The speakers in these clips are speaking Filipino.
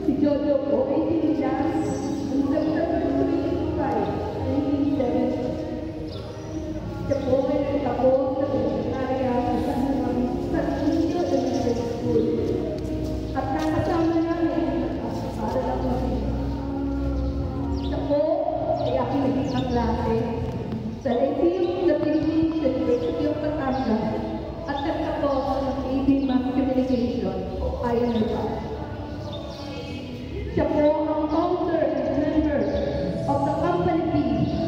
Si Jojo po ay sinilang noong September 25, 1970. Siya po ay nagtapos sa sekretarya sa San Luis Elementary School. At nakasama namin para lang kami. Siya po ay aking naging kaklase sa Lyceum of the Philippines University of Batangas at nagtapos ng AB Mass Communication o INRPA. Siya po ang founder and member of the Company Peace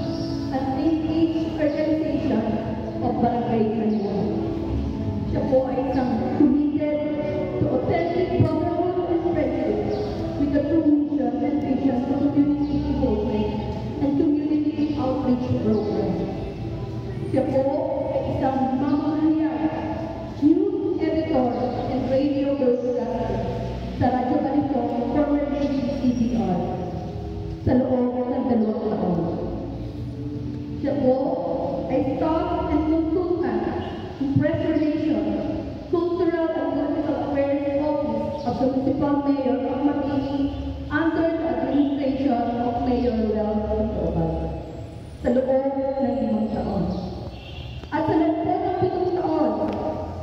and Engaged Organization of Barangay Manila. Siya po ay isang committed to authentic brotherhood and friendship with the true mission and vision of community involvement and community outreach program. Siya po ay isang mamahayag, news editor and radio broadcaster sa Radyo Balisong, formerly CBR, sa loob ng 2 taon. Siya po ay staff and consultant in press relations, cultural and political affairs office of the municipal mayor of Mabini under the administration of Mayor Wells Cristobal sa loob ng 5 taon. At sa loob ng 7 taon,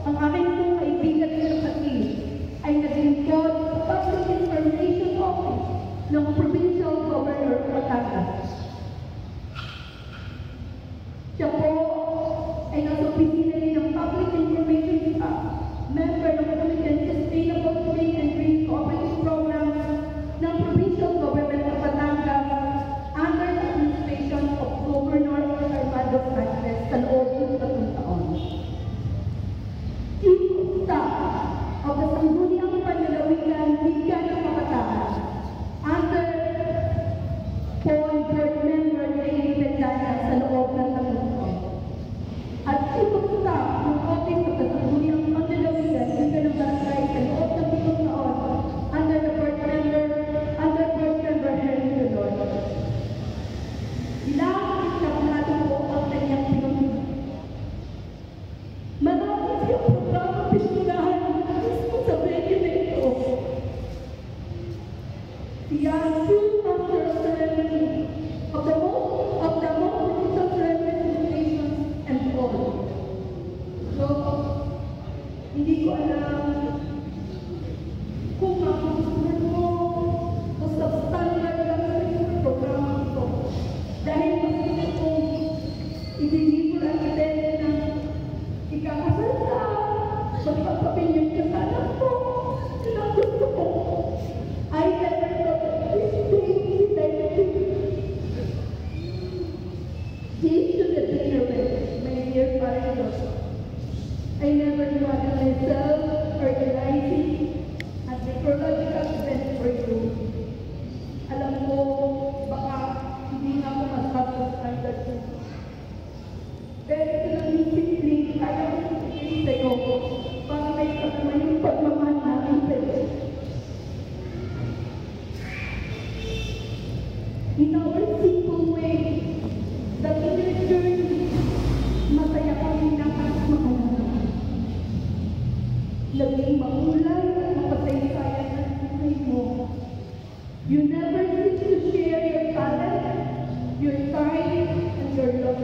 ang aking pong kaibigan at kapatid ay naglingkod sa Public Information Office ng Provincial Governor Batangas. Siya po ay nasa opisina din ng Public Information Staff, member ng Committee on Sustainable Trade and Green Cooperative Program ng Provincial Government of Batangas under the administration of Governor Armando Frances sa loob ng 3 taon. Chief of Staff of the Sangguniang Panlalawigan Liga ng Kabataan under Paul Board Member Lady Vendana sa loob ng 3 taon. At Chief of Staff ng Office of the Sangguniang Panlalawigan Liga ng Barangay sa loob ng 7 taon under Board Member Henry Dolor. Ilang establado po ang kanyang pinunod. Marami siyang programa pinunahan mismo sa venue na ito. Siya ang true master of ceremony of the most beautiful representations and all. So, hindi ko alam kung makusunan mo o substandard lang sa yung programa ito. Dahil gusto kong i-deliver ang idea na ikakasal ka, magpapapinyon ka sa anak ko. Yun ang gusto ko. I never thought that this day is like this. This to the dinner with my dear father. I never imagined myself organizing a psychological event for you. Alam ko, baka hindi nga ako magpapag-standard ko. Pero ito lang yung simple, kaya ko sabihin sa'yo, para may kasama yung pagmamahal namin sa'yo. In our simple way, that in your journey, masaya kami ng pagmamahal. Laging makulay at mapasaysayan ang buhay mo. You never cease to share your talent, your time, and your love.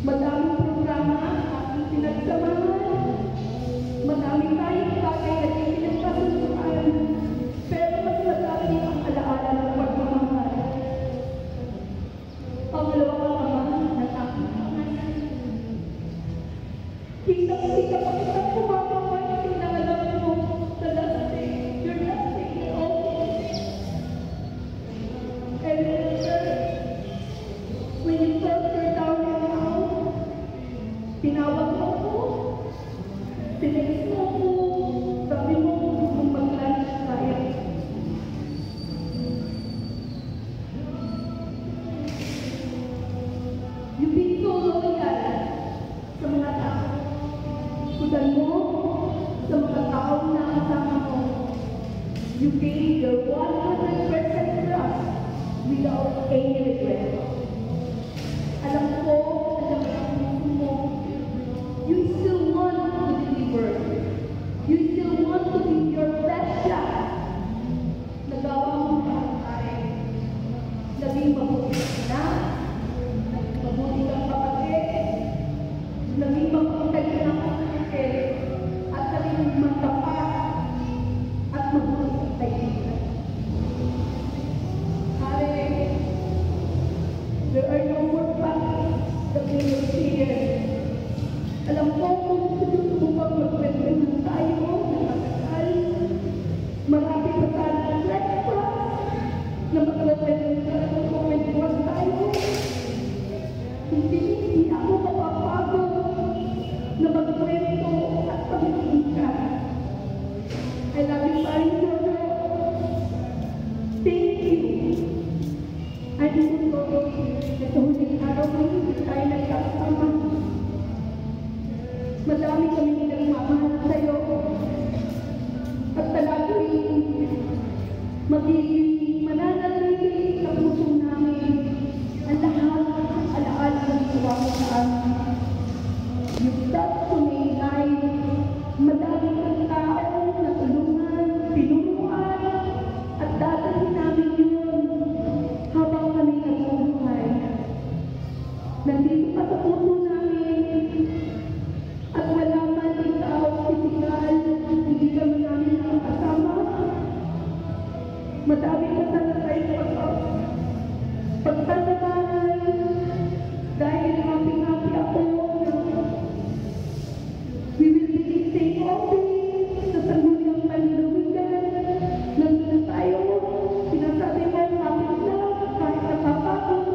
Madaming programa aking pinagsamahan. Madami tayong bagay na di pinagpapasukan. Pero mas madami ang alaala ng pagmamahal. Pangalawang ama ng aking pangalan. Kita pa kitang kumakapan ng alam mo sa last day. Your last day is all. And when you felt you're down and out, tinawag mo ko, tinext mo ko, sabi mo kung mag-lunch tayo. You've been so loyal sa mga tao. Sudan mo sa mga taong nakasama mo. You gave your 100% trust without any regret. Alam ko, alam ang puso mo, you still want to deliver. You still want to give your best shot. Ay, ito, ito huling araw ko, hindi tayo nagkasama. Madami kami nagmamahal sa'yo. At talagay, magiging mananatili sa puso namin ang lahat ng alaala ng ginawa mo sa amin. You've got to make life. Madami kang tao na tulungan, pinunuan, at dadalhin namin yun habang kami nagbubuhay. Nandito ka sa puso namin at wala man ikaw pisikal, hindi ka man namin nakakasama. Madami ka sana tayo pagtatabahay dahil happy-happy ako. We will be staying open sa sangguniang panluluwigan. Nandun na tayo, sinasabi mo, kapit na, kahit napapagod.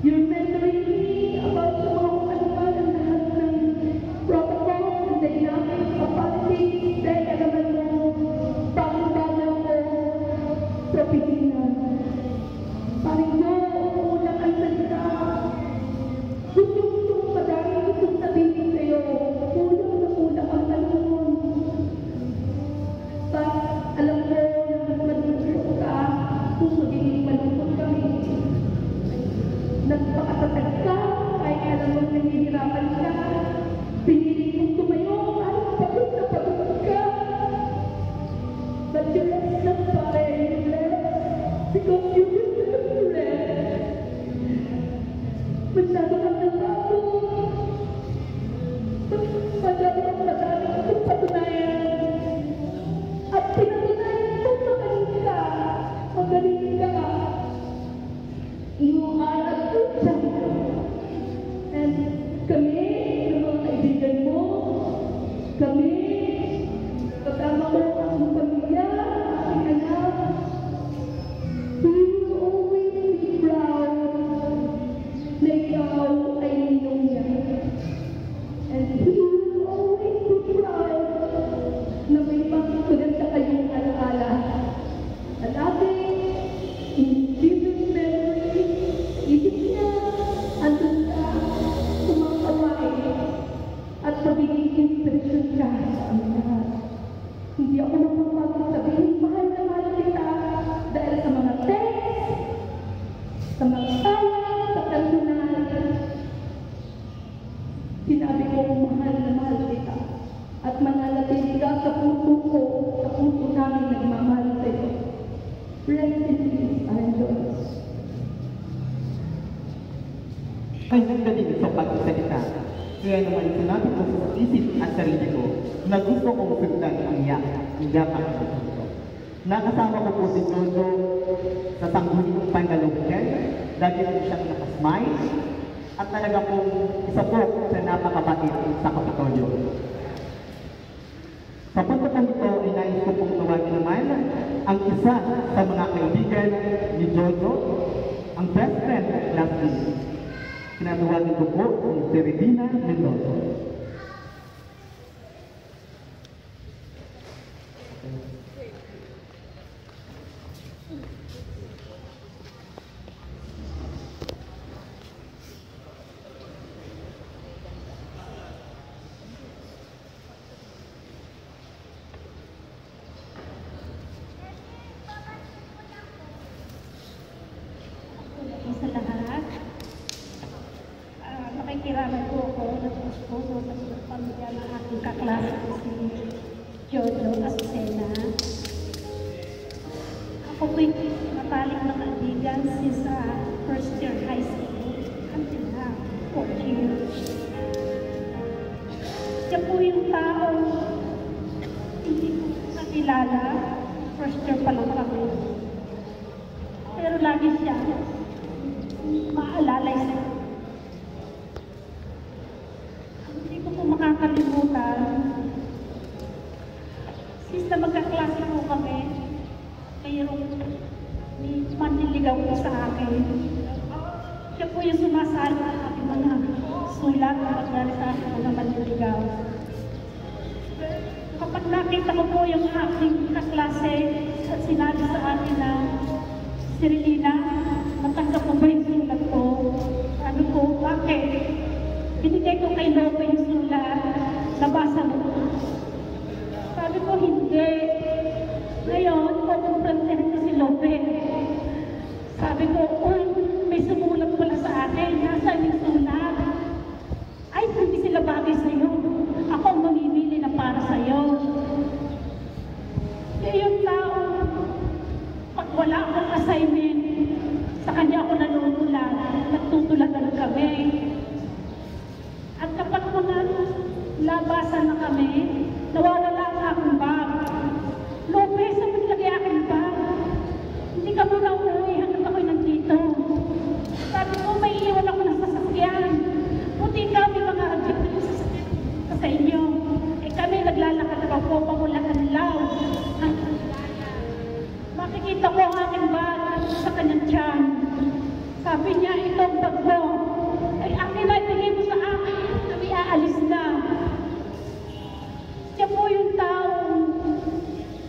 You're mentoring me about sa mga kanuman ang lahat ng protocols and dynamics of politics dahil alaman mo, bagong-bago ako sa Pilipinas. Paring mo, ulang ang salita. Gusto madami gustong sabihin sa'yo. Kulang na kulang ang panahon. But alam ko na mas malungkot ka kung magiging malungkot kami. Nagpakatatag ka, kahit alam mo nahihirapan ka. Pinili kong tumayo, at pagod na pagod ka. But you rest not fine, because you deserve to rest. Masyado kang nagbago. Madami kong patunayan. At pinatunayan ko magaling ka. Magaling ka. You are a good champion. And kami, ng mga kaibigan mo, kami, kasama mo ang pamilya, ang anak, we will always be proud na ikaw ay ninong niya. And we will always be proud na may magaganda kayong alaala. At ating in Jesus' memory, isip niya, andun ka sa mga kawain at magiging inspiration ka sa aming lahat. Hindi ako mapapagod sabihin, mahal na mahal kita dahil sa mga text, sa mga tawag, sa personal. Sinabi ko, mahal na mahal kita at mananatili ka sa puso ko, sa puso namin nagmamahal sa'yo. Rest in peace, Angelos. Ay nagdaling sa pagsasalita. Kaya naman sinabi ko sa isip at sarili ko na gusto kong sundan ang iyak ang puso. Nakasama ko po si Jojo sa sangguniang panluluwigan. Lagi po siyang nakasmile at talaga pong isa po sa napakabait sa Kapitolyo. Sa punto po ito ay nais ko pong tawagin naman ang isa sa mga kaibigan ni Jojo, ang best friend last week. Tinatawagan ko po si Regina Mendoza. Sa lahat, makikiraman po ako ng puso sa pamilya ng aking kaklase ko si Jojo Azucena. Ako po'y matalik na kaibigan since first year high school until now, 4 years. Siya po yung tao hindi ko nakilala, first year pa lang kami. Pero lagi siya maalala siya. Hindi ko po makakalimutan. Since na magkaklase po kami, mayroong manliligaw po sa akin. Siya po yung sumasali sa aking mga sulat na magdali sa aking mga manliligaw. Kapag nakita ko po yung aking kaklase at sinabi sa akin na si Regina, Lope yung sulat, nabasa mo. Sabi ko, hindi. Ngayon, kukumprantihan ko si Lope. Sabi ko, may sumulat pala sa akin. Nasaan yung sulat? Ay, hindi sila bagay sa'yo. Ako ang mamimili na para sa'yo. Kaya yung tao, pag wala akong assignment, sa kanya ako nanunulat, nagtutulagan kami. At kapag mga labasan na kami, nawawala ang aking bag. Lope, saan mo nilagay aking bag? Hindi ka muna uuwi hanggang ako'y nandito. Sabi ko, may iwan ako ng sasakyan. Buti kami mga agit ng sasakyan sa inyo. Eh kami naglalakad na po, pamulakan lang. Makikita ko ang aking bag sa kanyang tiyan. Sabi niya, itong bag mo. Ay, akin na, tingin mo sa akin. Kami aalis na. Siya po yung tao.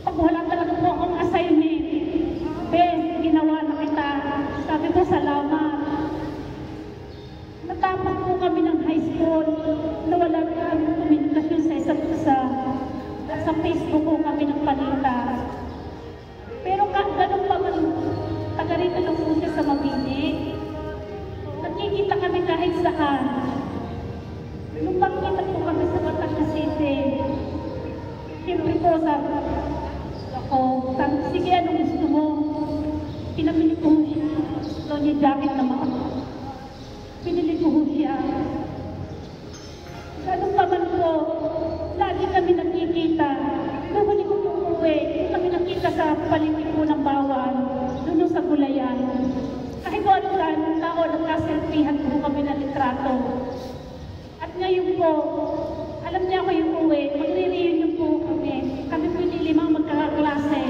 Pag wala talaga po akong assignment, Ben, ginawa na kita. Sabi ko, salamat. Natapos po kami ng high school. Nawala kami komunikasyon sa isa't isa. At sa Facebook po kami nagpalita. Pero ganun pa man, taga rito lang po siya sa Mabini. Nagkikita kami kahit saan. Nung pagkita po kami sa Batangas City, siyempre po sabi ako, sige, anong gusto mo? Pinamili ko siya. Gusto niya jacket na mga. Pinili ko siya. Ganun pa man po, lagi kami nagkikita. Nung huli ko uuwi, kami nakita sa paligid po ng bawal, doon sa gulayan. Kahit po anong tao, nagkaselfihan po kami ng litrato. At ngayon po, alam niya ako yung uwi, magre-reunion po kami. Kami po yung limang magkakaklase.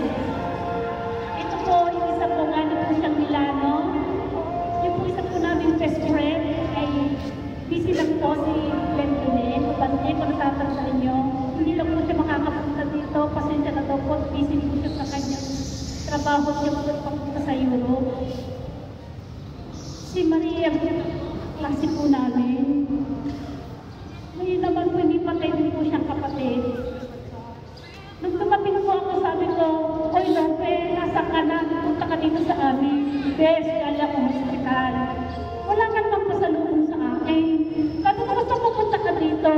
Ito po, yung isa po, gani po siyang Milano. Yung po isa po namin best friend, ay busy lang po si Glenn Dunin. Bante, kung natatandaan niyo, hindi lang po siya makakapunta dito. Pasensya na daw po, busy po siya sa kanyang trabaho niya magpapunta sa Europe. Si Maria, klase po namin. Ngayon naman po, hindi patay din po siyang kapatid. Nung tumating po ako, sabi ko, Hoy Lope, nasa ka na? Punta ka dito sa amin. Bes, kaya akong hospital. Wala ka nang pasalubong sa akin. Sabi ko, basta pupunta ka dito.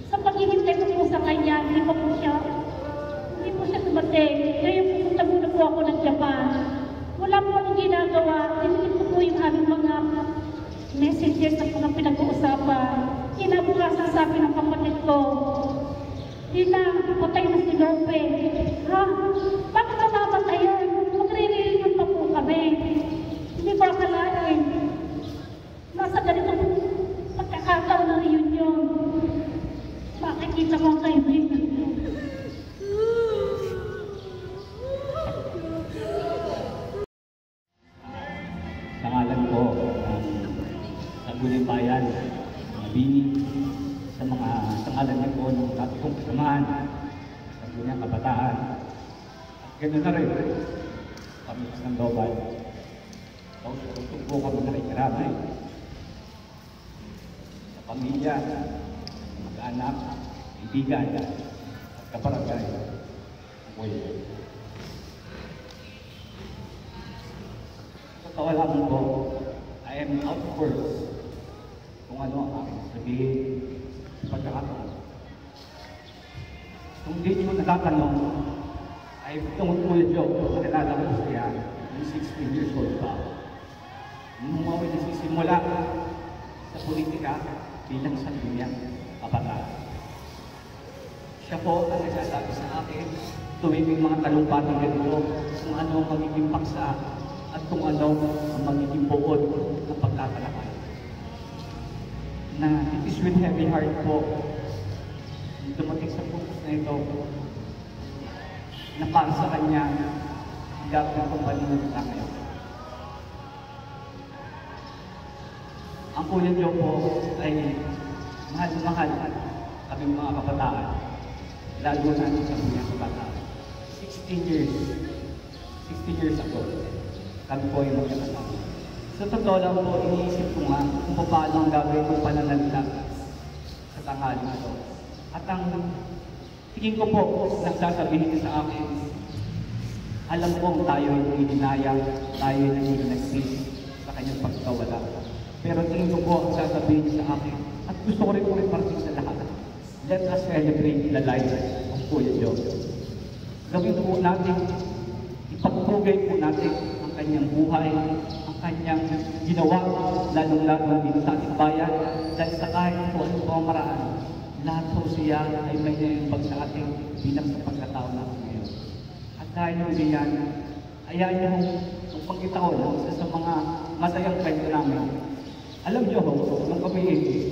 Sa paghihintay ko po sa kanya, hindi po siya tumating. Ngayon pupunta muna po ako ng Japan. Wala po akong ginagawa. Tinilip ko po yung aming mga messages na po pinag-uusapan. Kinabukasan sabi ng kapatid ko, Tina, patay na si Lope. Ha? Bakit ka namatay yun? Magre-reunion pa po kami. Hindi ko akalain. Nasa ganitong pagkakataon na reunion. Makikita ko ang kaibigan. Sa ngalan ko, sa Guling Bayan, Mabini, sa ngalan niyo po ng dati kong kasamahan, sa Guling Kabataan, at ganoon na rin, kami ng Lobal. Tugtog po kami nakikiramay sa pamilya, mag-anak, kaibigan, at kabarangay. Sa kawalan ko, I am out of words kung ano ang aking sabihin sa pagkakataon. Kung di nyo natatanong, ay tungkol po yung joke, nakilala ko siya yung 16 years old pa. Nung ako nagsisimula sa politika bilang sangguniang kabataan. Siya po ang nagsasabi sa akin tuwing may mga talumpatang ganito kung ano ang magiging paksa at kung ano ang magiging buod ng pagtatalakay. Na it is with heavy heart po dumating sa puntos na ito na para sa kanya hindi ako ng kumpanya sa ngayon. Ang kuya niyo po ay mahal na mahal kaming mga kabataan. Lalo na sa mga kabataan. 16 years ago, kami po yung magkakasama. Sa totoo lang po, iniisip ko nga kung paano ang gagawin kong pananalita sa tanghali ito. At ang tingin ko po, nagsasabihin sa akin, alam kong tayo ay ininayang, tayo ay naging sa kanyang pagkawala. Pero tingin ko po ang sasabihin sa akin, at gusto ko rin po rin parating sa lahat. Let us celebrate the life of Kuya Joe. Gawin po natin, ipagpugay po natin ang kanyang buhay, ang kanyang ginawa, lalong-lalo dito sa ating bayan, dahil sa kahit po ano po ang maraan, lahat po siya ay may naimbag sa ating bilang sa pagkatao natin ngayon. At dahil hindi yan, ayaw niyo magpagkita ko lang sa mga masayang kwento namin. Alam niyo ho, nung kami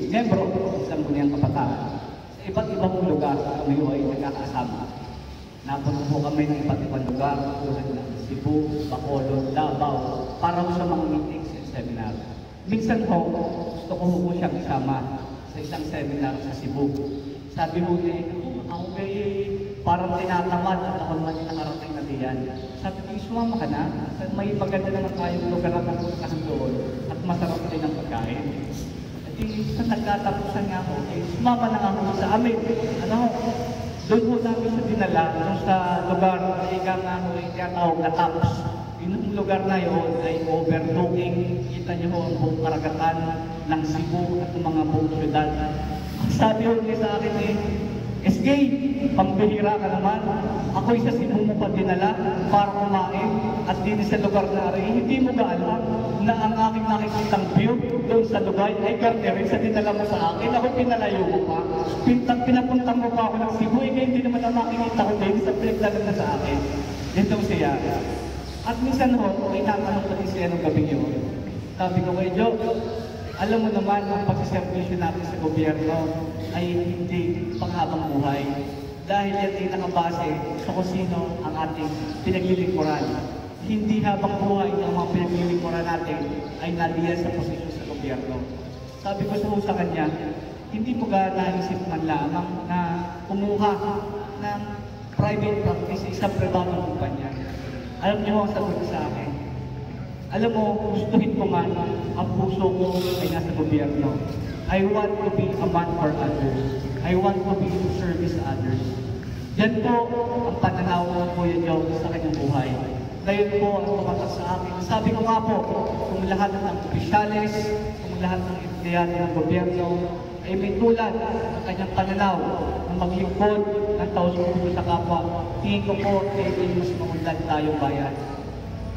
membro sa Sangguniang Kabataan, sa iba't ibang lugar kami ay nagkakasama. Napunta po kami ng iba't ibang lugar tulad ng Cebu, Bacolod, Davao, para sa mga meetings and seminar. Minsan ho, gusto ko po siyang isama sa isang seminar sa Cebu. Sabi mo niya, ako parang tinatamad at ako naman yung nakarating na diyan. Sabi ko, sumama ka na. May maganda naman tayong lugar na pupuntahan doon at masarap din ang pagkain. At sa nagkatapusan nga ako, sumama na ako sa amin. Doon po namin sa dinala, doon sa lugar na ika nga ako ay tinatawag na Taps. Yung lugar na yun ay overlooking. Kita niyo ho ang buong karagatan ng Cebu at ng mga buong syudad. Sabi ho niya sa akin SK, pambihira ka naman. Ako'y sa Cebu mo pa dinala para kumain at din sa lugar na rin. Hindi mo ba alam na ang aking nakikitang view doon sa lugar ay garderin sa dinala mo sa akin? Ako pinalayo mo pa. Pinapuntang mo pa ako ng Cebu. Hindi naman ang makikita ko din sa pinagdala na sa akin. Yan daw siya. At minsan ho, ay natanong ko din siya nung gabi yun. Sabi ko kay Joe, alam mo naman ang pagsiservisyo natin sa gobyerno ay hindi panghabang buhay. Dahil yan ay nakabase sa kung sino ang ating pinaglilingkuran. Hindi habang buhay ng mga pinaglilingkuran natin ay naliyan sa posisyon sa gobyerno. Sabi ko sa kanya, hindi mo ka naisip man lamang na kumuha ng private practice sa isang pribadong kumpanya. Alam niyo ang sagot sa akin. Alam mo, gustuhin ko man, ang puso ko ay nasa gobyerno. I want to be a man for others. I want to be to service others. Yan po ang pananaw ng Kuya Joe sa kanyang buhay. Ngayon po ang tumatak sa akin. Sabi ko nga po, kung lahat ng opisyales, kung lahat ng empleyado ng gobyerno ay may tulad ng kanyang pananaw na maglingkod ng taos-puso sa kapwa, tingin ko po ay mas maunlad tayong bayan.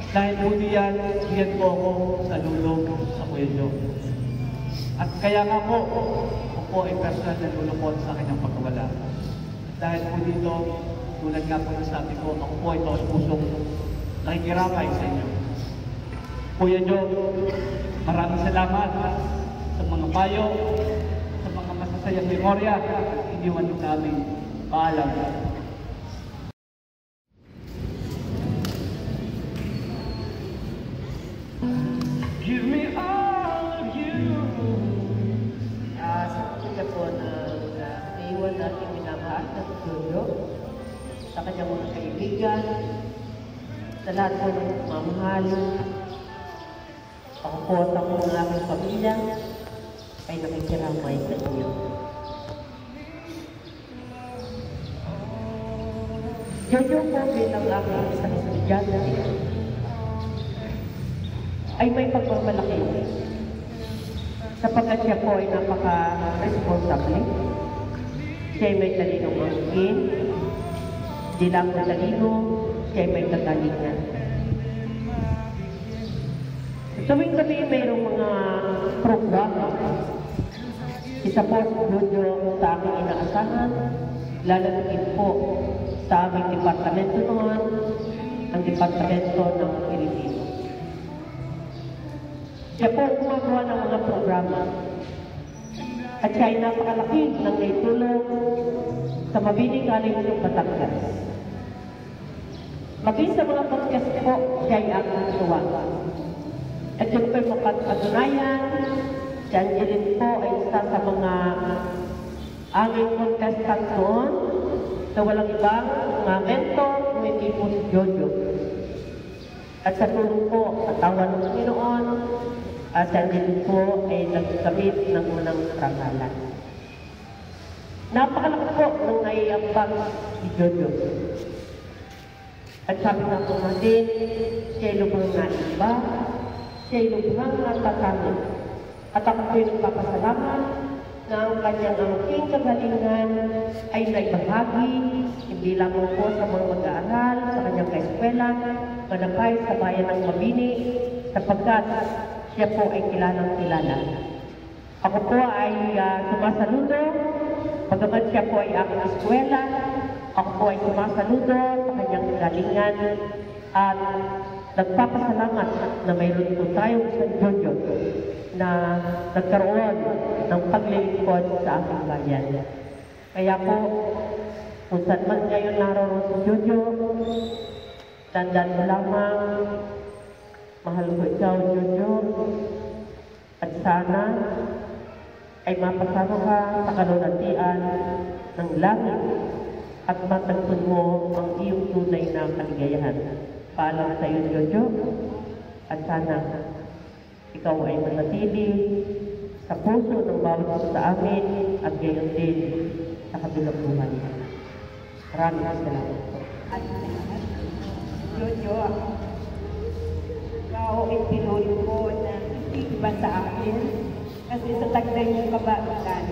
Dahil po diyan po ako sa lulog sa Kuya Joe. At kaya nga po, ako po ay personal na lulupot sa kanyang pagkawala. Dahil po dito, tulad nga po na sabi ko, ako po ay taos-pusong nakikiramay sa inyo. Kuya Joe, maraming salamat sa mga payo, sa mga masasayang memorya, iniwan nyo namin. Paalam. Give me all of you. Sa pagkita po ng naiwan natin minamahal na Jojo, sa kanyang mga kaibigan, sa lahat po ng mamahal, ako po at ako ng aming pamilya ay nakikiramay sa inyo. Jojo po bilang aking isang estudyante ay may pagmamalaki sapagkat siya po ay napaka-responsable. Siya ay may talinong angkin, di lang talino, siya ay may kagalingan. Tuwing gabi mayroong mga programa, isa po Jojo sa aking inaasahan, lalagin po sa aming departamento noon, ang departamento ng Pilipino. Siya po gumagawa ng mga programa at siya ay napakalaki ng naitulong sa Mabini College ng Batangas. Maging sa mga podcast po, siya ay aking tuwa. At yun po'y mapatunayan, siya rin po ay isa sa mga aming contestant doon na walang ibang mga mentor kung hindi po si Jojo. At sa tulong po, katawan ng Panginoon, siya din po ay nagkamit ng unang parangalan. Napakalaki po nung naiambag si Jojo. At sabi nga po natin, siya'y lubhang naiba, siya'y lubhang natatangi. At ako po'y nagpapasalamat na ang kanyang angking kagalingan ay naibahagi, hindi lamang po sa mga mag-aaral, sa kanyang kaeskwela, manapay sa bayan ng Mabini, sapagkat siya po ay kilalang kilala. Ako po ay sumasaludo, bagamat siya po ay aking eskwela, ako po ay sumasaludo sa kanyang kagalingan at nagpapasalamat na mayroon po tayong San Jojo na nagkaroon ng paglilingkod sa aking bayan. Kaya po, kung saan man ngayon naroon si Jojo, tandaan mo lamang, mahal ko ikaw, Jojo, at sana ay mapasama ka sa kalulatian ng langit at matagpon mo ang iyong tunay na kaligayahan. Paalam sa iyo, Jojo, at sana ikaw ay manatili sa puso ng bawat sa amin at gayon din sa kabilang buhay. Maraming salamat po. At Jojo, ikaw ay pinuri ko na hindi iba sa akin kasi sa taglay mong kabaitan.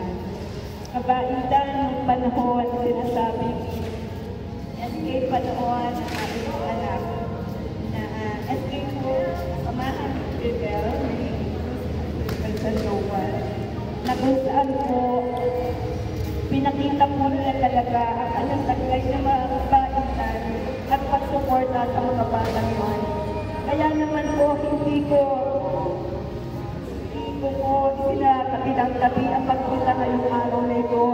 Kabaitan ng panahon sinasabi, escape panahon ng aking anak na escape ko samahan ng Rebel sa Jowan na kung saan po pinakita po nila talaga ang kanyang taglay na mga kabaitan at pagsuporta sa mga batang yun. Kaya naman po hindi ko isinatabi ang pagpunta ngayong araw na ito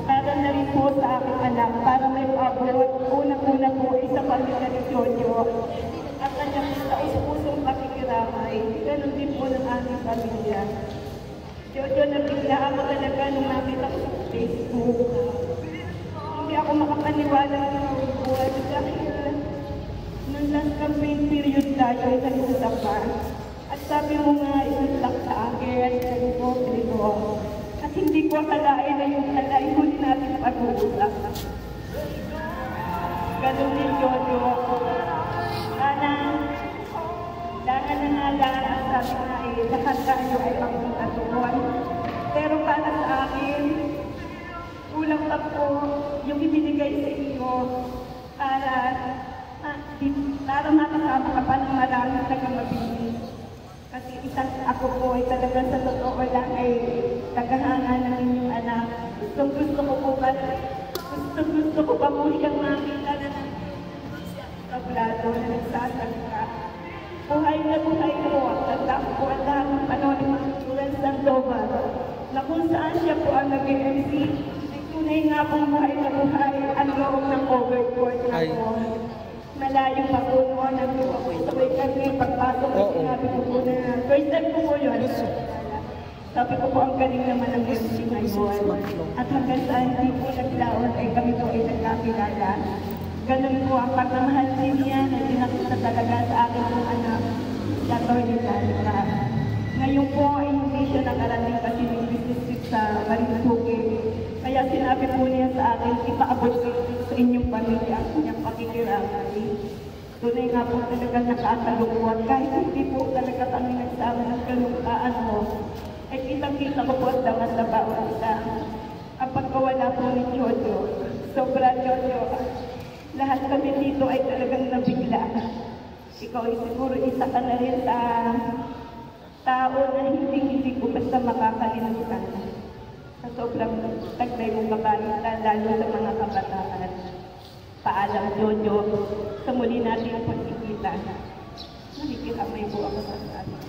para na rin po sa aking anak, para may paabot. Unang-una po sa pamilya ni Jojo at kanyang taus-pusong pakikiramay. Ganun din po ng aming pamilya. Jojo, nabigla ako talaga nung nakita ko sa Facebook. Hindi ako makapaniwala ng buwan dahil nung last campaign period tayo ay nag-usap pa. At sabi mo nga, isulak sa akin, sabi ko, at hindi ko akalain na yung alain huli natin pag-uusap. Ganun din, Jojo. Sana na nga sabi nga lahat tayo ay pagkakatuan. Pero para sa akin, kulang pa po yung ibinigay sa iyo para makasama ka pa ng maraming taga-Mabini. Kasi ako po ay talaga sa totoo lang ay tagahanga ng inyong anak. Gusto ko pa po siyang makita na kablado na nagsasalita. Buhay na buhay po. Tanda ko po ang lahat ng panahon ng mga Juan Sandoval na kung saan siya po ang nag-MC. Tunay nga pong buhay na buhay ang loob ng overboard na po. Malayo pa po noon, nagpo ako isabay kami, pagpasok ko sinabi ko po na first time ko po yun. Sabi ko po ang galing naman ng MC ngayon. At hanggang saan hindi po naglaon ay kami po ay nagkakilala. Ganun po ang pagmamahal din niya na pinakita talaga sa akin ng anak, Dr. Lilalika. Ngayon po ay hindi siya nakarating kasi ng business trip sa Marinduque. Kaya sinabi po niya sa akin, ipaabot ko sa inyong pamilya ang kanyang pakikiramay. Tunay nga po talaga nakakalungkot. Kahit hindi po talaga kami nagsama ng kalungkaan mo, ay kitang-kita ko po ang damas na bawat isa. Ang pagkawala po ni Jojo, sobra Jojo. Lahat kami dito ay talagang nabigla. Ikaw ay siguro isa ka na rin sa tao na hindi ko basta makakalimutan. Sa sobrang taglay mong kabaitan, lalo sa mga kabataan. Paalam, Jojo, sa muli natin ang pagkikita. Nakikiramay po ako sa atin.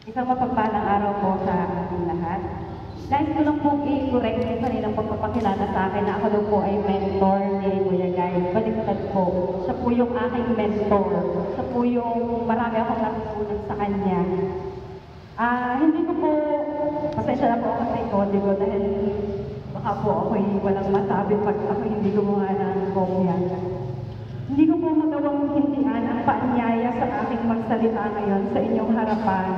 Isang mapagpalang araw po sa ating lahat. Nais ko lang pong i-correct yung kanilang pagpapakilala sa akin na ako daw po ay mentor ni Kuya Guy. Baliktad po. Siya po yung aking mentor. Siya po yung marami akong natutunan sa kanya. Hindi ko po, pasensya na po ako sa ikode ko dahil baka po ako'y walang masabi pag ako hindi gumawa ng kopya. Hindi ko po magawang magsalita ngayon sa inyong harapan.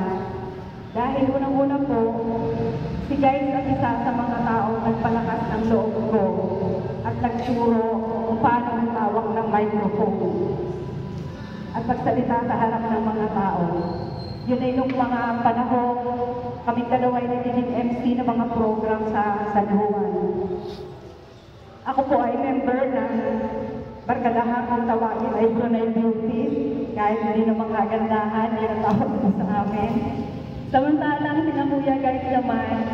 Dahil unang-una po, si Guys ang isa sa mga taong nagpalakas ng loob ko at nagturo kung paano humawak ng microphone at magsalita sa harap ng mga tao. Yun ay nung mga panahon, kaming dalawa ay nagiging MC ng mga program sa San Juan. Ako po ay member ng barkadahan kung tawagin ay Brunei Beauties, kahit hindi naman kagandahan, yun ang tawag ko sa amin. Samantalang sina Kuya Guys naman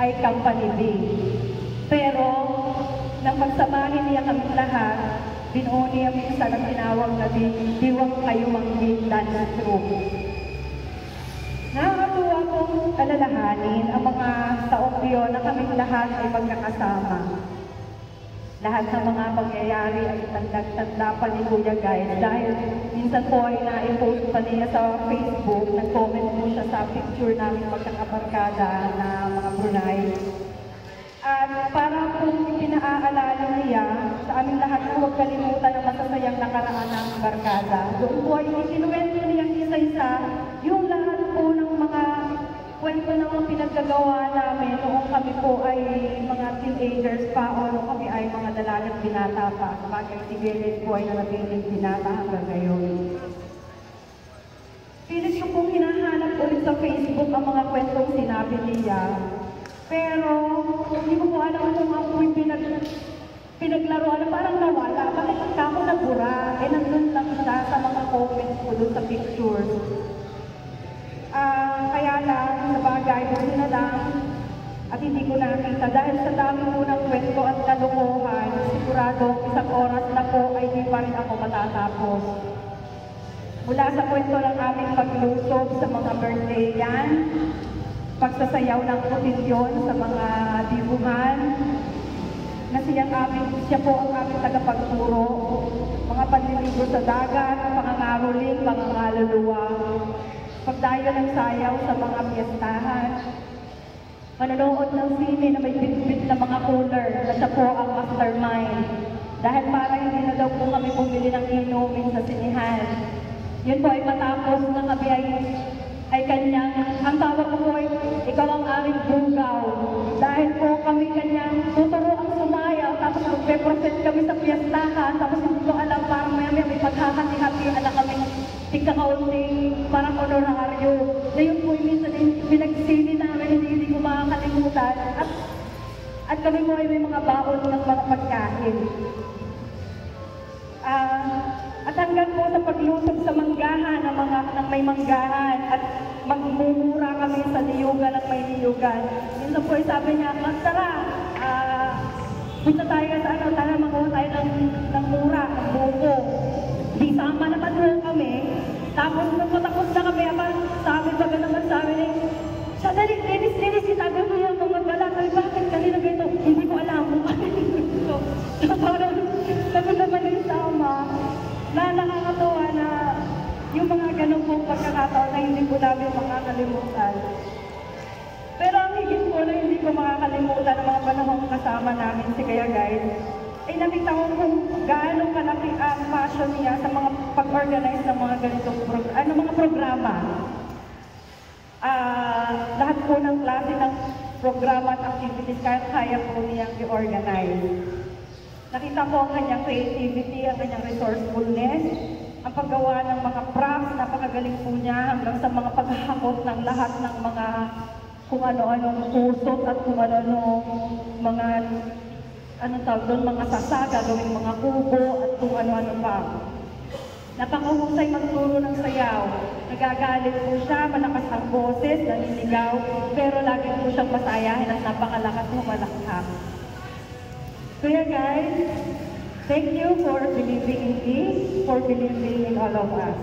ay Company B. Pero, nang pagsamahin niya kami lahat, binuo niya minsan ang tinawag na Diwang Kayumanggi Dance Group. Nakakatuwa kong alalahanin ang mga taong iyon na kaming lahat ay magkakasama. Lahat ng mga pangyayari ay tanda pa ni Kuya Guys dahil minsan po ay na-post pa niya sa Facebook, nag-comment po siya sa picture namin magkakabarkada na mga Brunei. At para pong ipinaalala niya sa aming lahat na huwag kalimutan ang masasayang nakaraan ng barkada. Doon po ay ikinuwento niya isa-isa yung lahat po ng mga kwento ng mga pinaggagawa namin noong kami po ay mga teenagers pa o noong kami ay mga dalagang binata pa. Bagay si Gilles po ay nanatiling binata hanggang ngayon. Pilit ko pong hinahanap ulit sa Facebook ang mga kwentong sinabi niya. Pero hindi ko po alam kung ako yung pinaglaruan na parang nawala. Bakit pagka ako nabura, eh nandun lang siya sa mga comments ko doon sa pictures. Kaya lang, sa bagay, buti na lang at hindi ko nakita. Dahil sa dami po ng kwento at kalukuhan, sigurado isang oras na po ay di pa rin ako matatapos. Mula sa kwento ng aming paglusob sa mga birthday yan, pagsasayaw ng kotisyon sa mga dibuhan, na siya po ang aming tagapagturo, mga panliligo sa dagat, pangangaroling, pangangaluluwa, pagdayo ng sayaw sa mga piyestahan, manonood ng sine na may bit-bit na mga cooler na siya po ang mastermind. Dahil para hindi na daw po kami bumili ng inumin sa sinihan. Yun po ay matapos na kami ay kanyang, ang tawag ko po ay, ikaw ang aming bugaw. Dahil po kami kanyang tuturo ang sumayaw, tapos magpe-present kami sa piyestahan, tapos hindi ko alam, parang may paghahati-hatian na kami tigkakaunting parang honoraryo. Na yun po yung minsan pinagsili namin, hindi ko makakalimutan. At kami po ay may mga baon ng mga pagkain. At hanggang po sa paglusog sa manggahan ng may manggahan at magmumura kami sa niyugan ng may niyugan. Minsan po sabi niya, tara, punta tayo sa tara makuha tayo ng mura, ng buko. Di sama naman po kami. Tapos nung matapos na kami, sabi pa naman sa amin sadali, linis, sinabi mo yung mga gala. Sabi, bakit kanina ganito? Hindi ko alam kung ano ito. So parang sabi naman yung sama. Na nakakatawa na yung mga ganun pong pagkakataon na hindi ko namin makakalimutan. Pero ang higit po na hindi ko makakalimutan ang mga panahong kasama namin si Kuya Guys, ay nakita ko kung gaano kalaki ang passion niya sa mga pag-organize ng mga ganitong mga programa. Lahat po ng klase ng programa at activities kaya po niyang i-organize. Nakita ko ang kanyang creativity, ang kanyang resourcefulness, ang paggawa ng mga props, napakagaling po niya hanggang sa mga paghahakot ng lahat ng mga kung ano-anong pusot at kung ano-anong mga mga sasa, gagawing mga kubo at kung ano-ano pa. Napakahusay magturo ng sayaw. Nagagalit po siya, malakas ang boses, naninigaw, pero lagi po siyang masayahin at napakalakas mo malaksak. Kuya Guys, thank you for believing in me, for believing in all of us.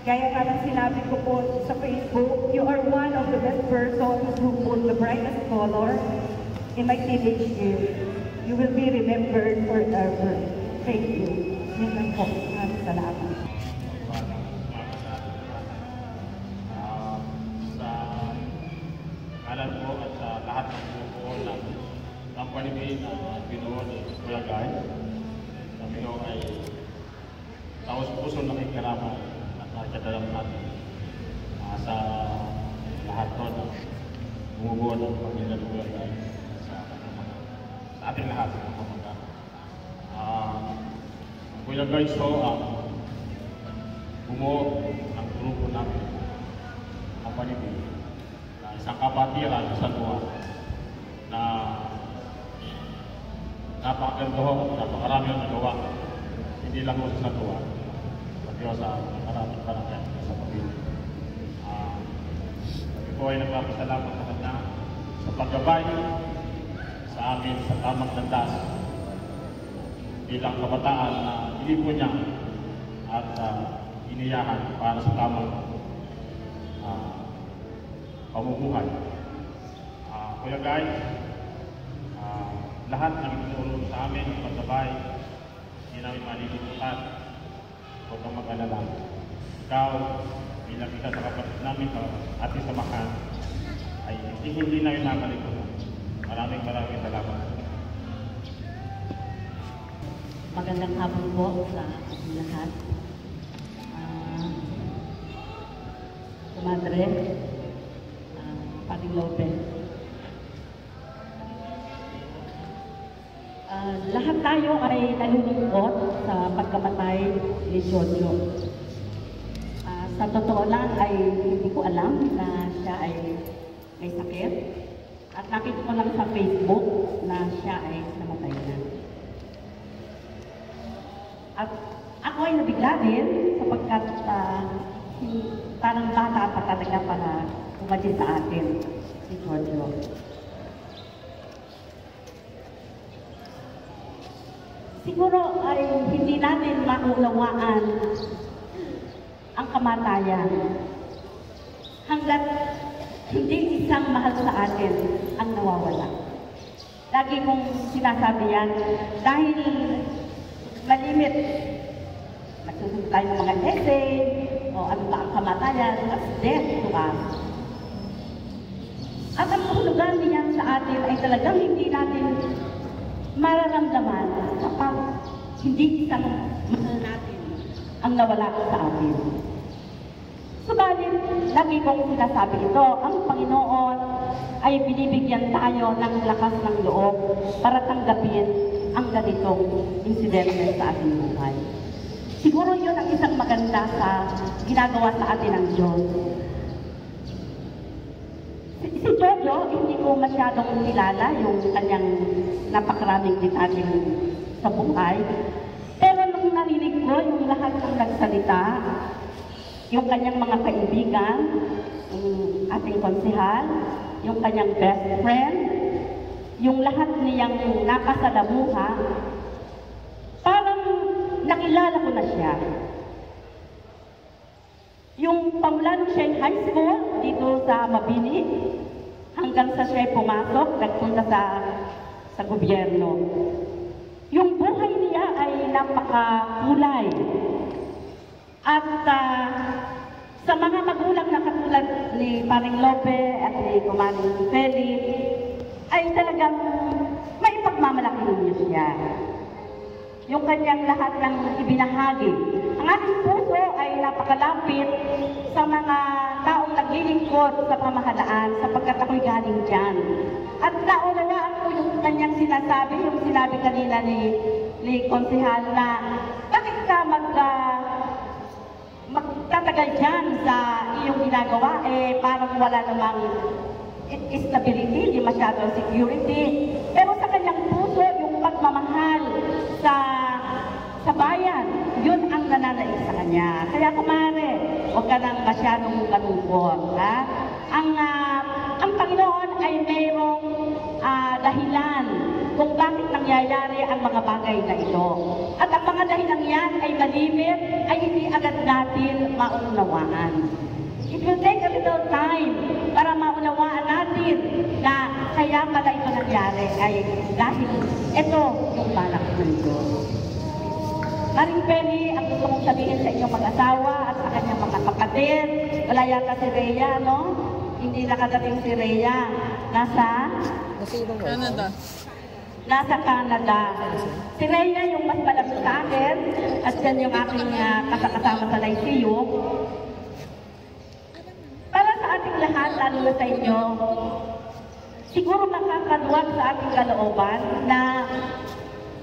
Gaya nga ng sinabi ko po sa Facebook, you are one of the best persons who put the brightest color in my teenage years. You will be remembered forever. Thank you. Yun lang po. Maraming salamat. Sa kalan po at sa lahat ng buo ng company na binuo ni Kuya Guys, kami ay taos puso na kikarama at ikadalang natin sa lahat po na bumubuo ng pamilya ng Kuya Guy sa ating lahat sa mga kamag-anak. Kuya Guy bumuo ng grupo namin, Company B, na isang kapatiran sa San na napakaganda, napakarami ang nagawa. Hindi lang po sa San Juan, pati sa maraming barangay sa pamilya. Kami po ay nagpapasalamat sa kanya sa paggabay sa amin sa tamang landas bilang kabataan na hindi po niya at iniyahan para sa tamang pamumuhay. Kuya Guy, lahat ng itutulong sa amin ng paggabay, hindi namin malilimutan. Huwag kang mag-alala. Ikaw, bilang isa sa kapatid namin at isamahan, ay hindi namin nakalimutan. Maraming salamat. Magandang hapon po sa lahat. Madre, Paring Lopez. Lahat tayo ay nalulungkot sa pagkamatay ni Jojo. Sa totoo lang ay hindi ko alam na siya ay may sakit. At nakita ko lang sa Facebook na siya ay namatay na. At ako ay nabigla din sapagkat parang bata pa talaga para umalis sa atin si Jojo. Siguro ay hindi natin maunawaan ang kamatayan hanggat hindi isang mahal sa atin ang nawawala. Lagi kong sinasabi yan dahil malimit nagsusunod tayo ng mga essay o ano ba ang kamatayan, what's death to us. At ang kahulugan niyan sa atin ay talagang hindi natin mararamdaman kapag hindi isang mahal natin ang nawala sa atin. Subalit, lagi kong sinasabi ito, ang Panginoon ay binibigyan tayo ng lakas ng loob para tanggapin ang ganitong insidente sa ating buhay. Siguro yun ang isang maganda sa ginagawa sa atin ng Diyos. Si Jojo, hindi ko masyadong kilala yung kanyang napakaraming detalye sa buhay. Pero nung narinig ko yung lahat ng nagsalita, yung kanyang mga kaibigan, yung ating konsehal, yung kanyang best friend, yung lahat niyang nakasalamuha, parang nakilala ko na siya. Yung pamula nung siya high school, dito sa Mabini, hanggang sa siya pumasok, nagpunta sa gobyerno. Yung buhay niya ay napakakulay. At sa mga magulang na katulad ni Paring Lope at ni Kumaring Feli, ay talagang may pagmamalaki niyo siya. Yung kanyang lahat ng ibinahagi. Ang aking puso ay napakalapit sa mga taong naglilingkod sa pamahalaan sapagkat ako'y galing dyan. At naunawaan ko yung kanyang sinasabi, yung sinabi kanina ni Konsehal na bakit ka magtatagal dyan sa iyong ginagawa, parang wala namang stability, hindi masyadong security. Pero sa kanyang puso, yung pagmamahal sa bayan, yun ang nananaig sa kanya. Kaya kumare, huwag ka nang masyadong malungkot. Ang Panginoon ay mayroong dahilan kung bakit nangyayari ang mga bagay na ito. At ang mga dahilan yan ay malimit, ay hindi agad natin maunawaan. It will take a little time para maunawaan natin na kaya pala ito nangyari ay dahil ito yung balak ng Diyos. Maring Penny, ang gusto kong sabihin sa inyong mag-asawa at sa kanyang mga kapatid, wala yata si Rhea, no? Hindi nakadating si Rhea. Nasa? Canada. nasa Canada. Si Rhea yung mas malapit sa akin, at yan yung aking kasama sa ICU. Para sa ating lahat, lalo na sa inyo, siguro makakaluwag sa ating kalooban na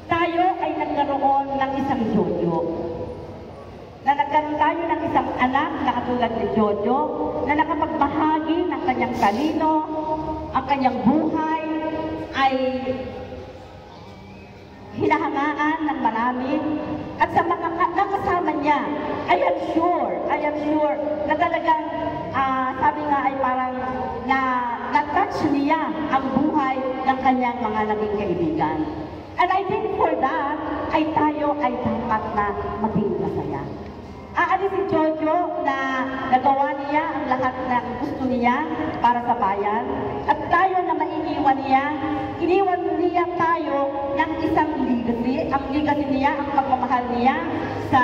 tayo ay nagkaroon ng isang Jojo. Na nagkaroon tayo ng isang anak na katulad ni Jojo, na nakapagbahagi ng kanyang talino, ang kanyang buhay ay hinahangaan ng marami, at sa mga nakasama niya, I am sure na talagang sabi nga ay parang na-touch niya ang buhay ng kanyang mga naging kaibigan. And I think for that, ay tayo ay dapat na maging masaya. Aalis si Jojo na nagawa niya ang lahat na gusto niya para sa bayan, at tayo na maiiwan niya, iniwan niya tayo ng isang legacy. Ang legacy niya, ang pagmamahal niya sa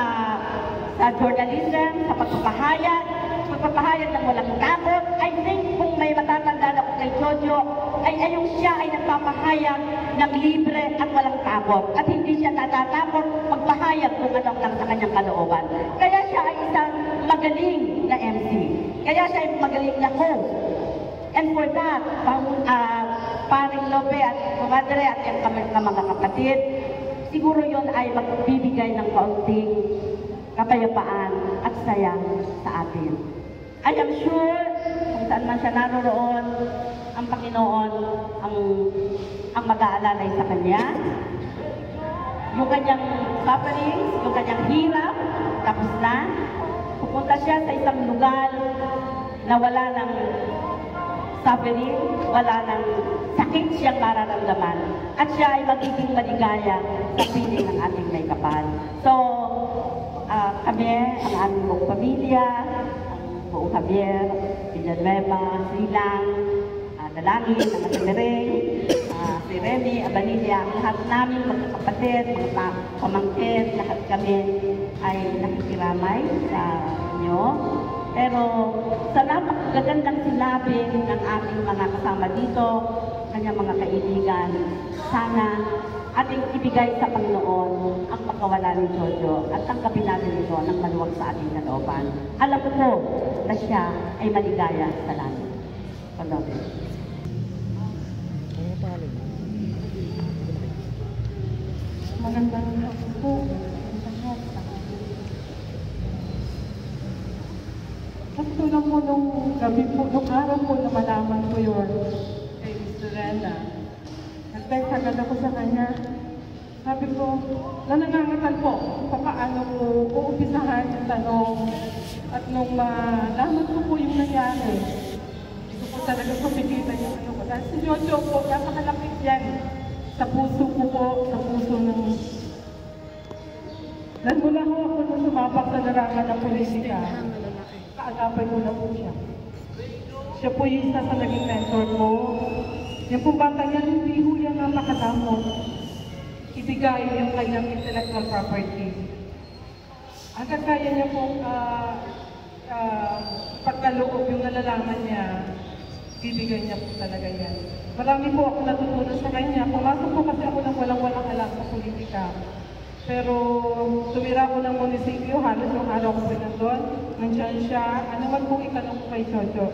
journalism, sa pagpapahayag ng walang takot. I think kung may matatandaan ako kay Jojo, ay yung siya ay nagpapahayag ng libre at walang takot. At hindi siya natatakot magpahayag kung anong lang sa kanyang kalooban. Kaya siya ay isang magaling na MC. Kaya siya ay magaling na host. And for that, Paring Lope at Comadre at yung mga kapatid, siguro yon ay magbibigay ng kaunting kapayapaan at saya sa atin. I am sure kung saan man siya naroon, ang Panginoon ang mag-aalalay sa kanya. Yung kanyang sufferings, yung kanyang hirap, tapos na. Pupunta siya sa isang lugar na wala ng suffering, wala ng sakit siyang mararamdaman. At siya ay magiging maligaya sa piling ng ating may kapal. So, kami, ang aming buong pamilya, ang buong Javier, Villanueva, Silang, Dalangin, ang Asemereng, si Remy, Abanilla, ang lahat namin, magkakapatid, mga pamangkin, lahat kami ay nakikiramay sa inyo. Pero sa napakagandang sinabi ng ating mga kasama dito, kanyang mga kaibigan, sana ating ibigay sa Panginoon ang pagkawala ni Jojo at tanggapin natin ito ng maluwag sa ating kalooban. Alam ko na siya ay maligaya sa langit. Pagdating. Magandang po. Gusto na po nung gabi po, nung araw po na malaman ko yun kay Mr. Rena. Nag-text agad ako sa kanya. Sabi ko, nanangangatal po kung paano ko uumpisahan yung tanong. At nung malaman ko po yung nangyari, hindi ko po talaga kumikitan yung ano ko. Dahil si Jojo po, napakalapit yan. Sa puso ko po, sa puso ng... Dahil mula ko ako nung sumabak sa larangan ng politika, kaagapay ko na po siya. Siya po yung isa sa naging mentor ko. Yung po batang yan, hindi ho yan napakatamot. Ibigay yung kanyang intellectual property. Agad kaya niya pong pagkaloob yung nalalaman niya, bibigay niya po talaga yan. Marami po ako natutunan sa kanya. Pumasok po kasi ako ng walang-walang alam sa politika. Pero tumira ko ng munisipyo, halos yung araw ko pinandun. Nandiyan siya. Ano man po itanong ko kay Jojo?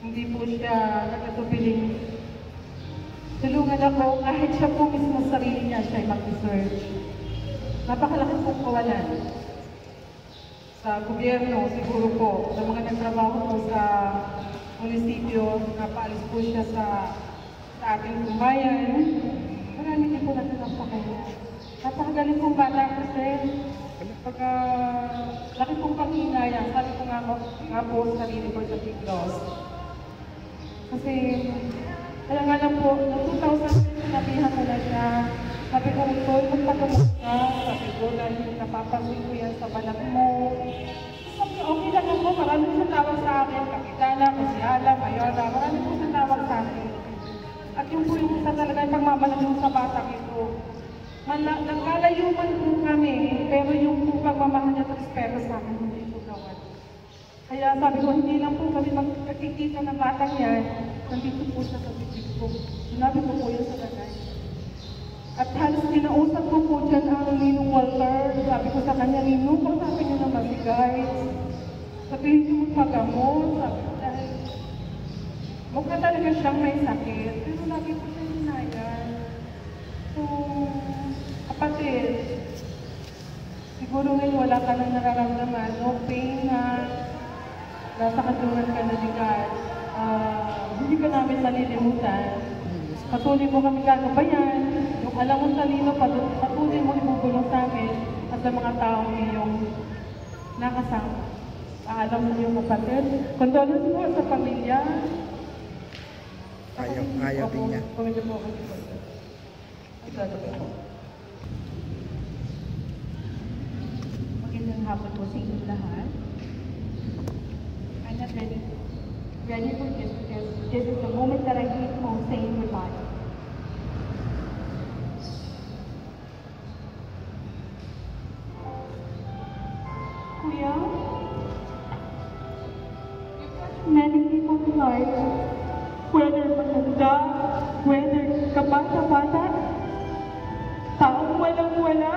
Hindi po siya nagkatupiling tulungan ako kahit siya po mismo sarili niya siya ay mag-research. Napakalaki pong kawalan. Sa gobyerno, siguro po, sa mga nagtrabaho po sa munisipyo, napaalis po siya sa ating kumbayan. Marami din po natulog sa kanya. Napakagaling pong bata kasi pagka laki pong panghinayang, sabi ko nga po sa sarili ko sa Big Loss. Kasi, kaya nga lang po, noong 2000, sinabihan ko na siya. Sabi ko, Tol, magpatumok ka. Sabi ko, dahil napapansin ko yan sa balat mo. Sabi ko, okay lang ako. Marami sa tawag sa akin. Kapitana, Kusyala, Mayola. Marami po sa tawag sa akin. At yung po yung isa talaga yung pagmamalaking sa batang ito. Nagkalayuman po kami, pero yung po pagmamahal niya respeto sa akin, hindi po gawad. Kaya sabi ko, hindi lang po kami magkakikita ng batang yan. nandito po siya sa bibig ko. Sinabi ko po yun sa nanay. At halos kinausap ko po dyan ang Ninong Walter. Sabi ko sa kanya, Ninong, kung sabi niyo naman si guys, sabihin niyo magpagamot. Sabi ko dahil mukha talaga siyang may sakit. Pero lagi ko siya hinayan. So, kapatid, siguro ngayon wala ka nang nararamdaman. No pain na nasa katulad ka na ni God. Hindi ka namin malilimutan. Patuloy mo kami gagabayan. Yung alam mong talino, patuloy mo ibubulong sa amin at sa mga taong iyong nakasama. Paalam sa iyong kapatid. Condolence po sa pamilya. Ayaw din niya. Pamilya mo ako. Magandang hapon po sa inyong lahat. I'm not ready for this because this is the moment that I hate most saying goodbye. Kuya, you touch many people's lives, whether matanda, whether kabata-bata, taong walang-wala,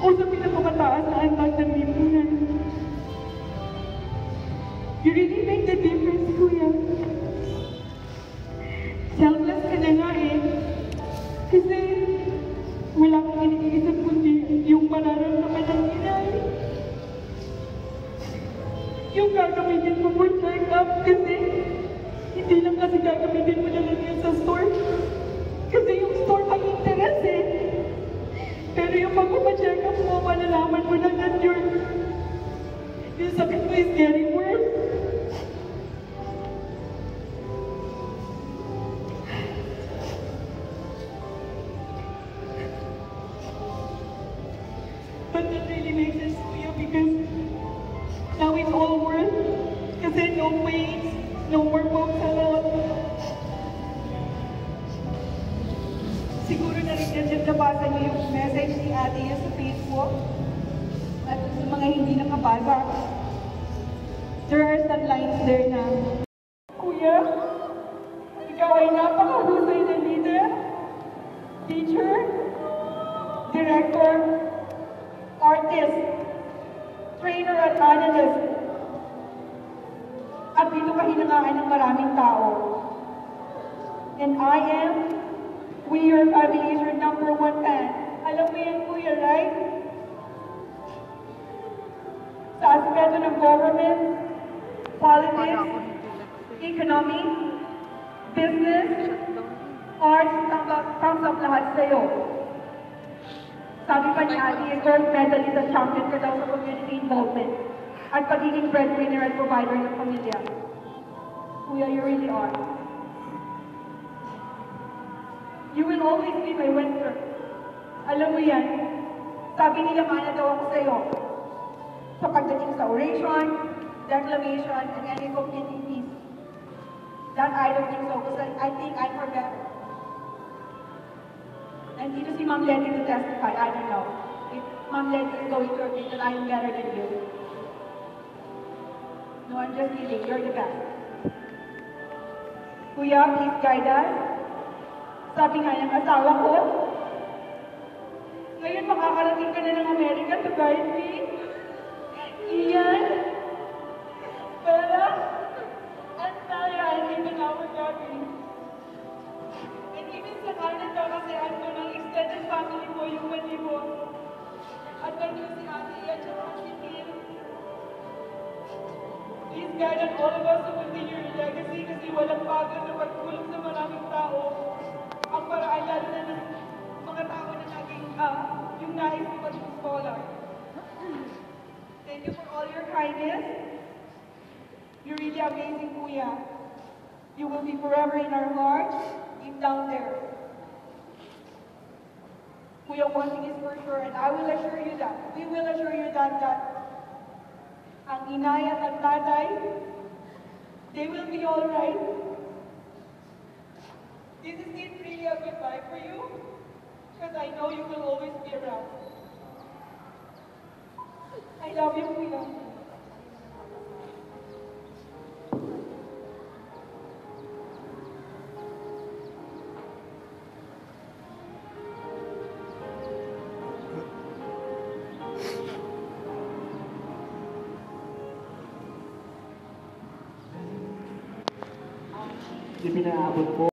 o sa pinakamataas na hanggang ng lipunan. You really make the difference, Kuya. Selfless ka na nga eh. Kasi wala kang iniisip kundi yung mararamdaman ng inay. Yung gagamitin mo for check-up kasi hindi lang kasi gagamitin mo na lang yun sa store. Kasi yung store may interest eh. Pero yung pagpapacheck-up mo, malalaman mo na that yung sakit mo is getting worse. But that really makes sense to you because now it's all worth. Kasi no pains, no more folks alone. Siguro na rin dyan nabasa niyo yung message ni Ate sa Facebook. At sa mga hindi nakabasa, there are some lines there na, Kuya, ikaw ay napakahusay na leader, teacher, director, artist, trainer at analyst. At dito ka hinangaan ng maraming tao. And I am, we your family is your number one fan. Alam mo yan, Kuya, right? Sa aspeto ng government, politics, economy, business, arts, thumbs up lahat sa'yo. Sabi pa ni Ate, gold medalist at champion ka daw sa community involvement at pagiging breadwinner at provider ng pamilya. Kuya, you really are. You will always be my mentor. Alam mo yan, sabi nila mana daw ako sa'yo. Sa pagdating sa oration, declamation, and any community piece. That I don't think so, because I think I'm her better. And dito si Ma'am Letty to testify, I don't know. If Ma'am Letty is going to agree that I am better than you. No, I'm just kidding, you're the best. Kuya, please guide us. Sabi nga ng asawa ko, ngayon makakarating ka na ng Amerika to guide me. Iyan, Bella, and Naya, and even our Gabby. And even sa Canada kasi ano ng extended family mo yung malibo. At nandun si Ate Ian at si Tim. Please guide us all of us to continue your legacy kasi walang pagod na pagtulong sa maraming tao. Ang paraan lalo na ng mga tao na naging yung nais mo pati scholar. Thank you for all your kindness. You're really amazing, Kuya. You will be forever in our hearts, deep down there. Kuya, one thing is for sure, and I will assure you that, we will assure you that ang inay at ang tatay, they will be all right. This is it really a goodbye for you, because I know you will always be around. I love you, Kuya. Ipinaabot po